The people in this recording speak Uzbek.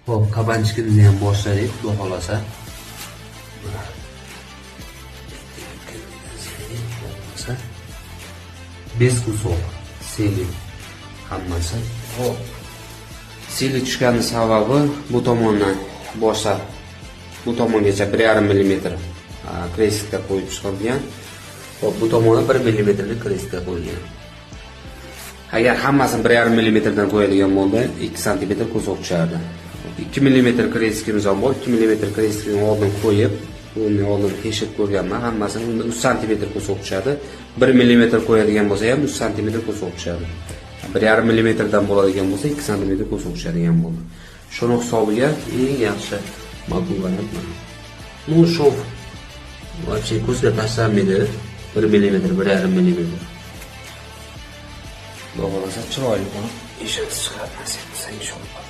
Hop, qabanchikimizni ham boshladik, xudo xolasa. Bez kusoq, seli hammasi. Hop. Seli tushgani sababi bu tomondan boshlab bu tomongacha 1,5 mm kreska qo'yib chiqilgan. Hop, bu tomonga 1 mm lik kreska qo'yilgan. Agar hammasini 1,5 mm dan qo'yadigan bo'lsa, 2 cm kusoq tushardi. 2 mm kreskamiz ham bor. 2 mm kreskani oldin qo'yib, uni oldin teshib ko'rganman. Hammasini 3 cm kusoq tushadi. 1 mm qo'yadigan bo'lsa ham 3 cm kusoq tushadi. 1,5 mm dan bo'ladigan bo'lsa 2 cm kusoq tushadigan bo'ldi. Shuni hisobiga eng yaxshi ma'qul variant mana. Bu shov вообще ko'zga tashlanmaydi. 1 mm, 1,5 mm. Xudo xolasa chiroyli qilib ishimiz chiqadi, nasib qilsa inshaalloh.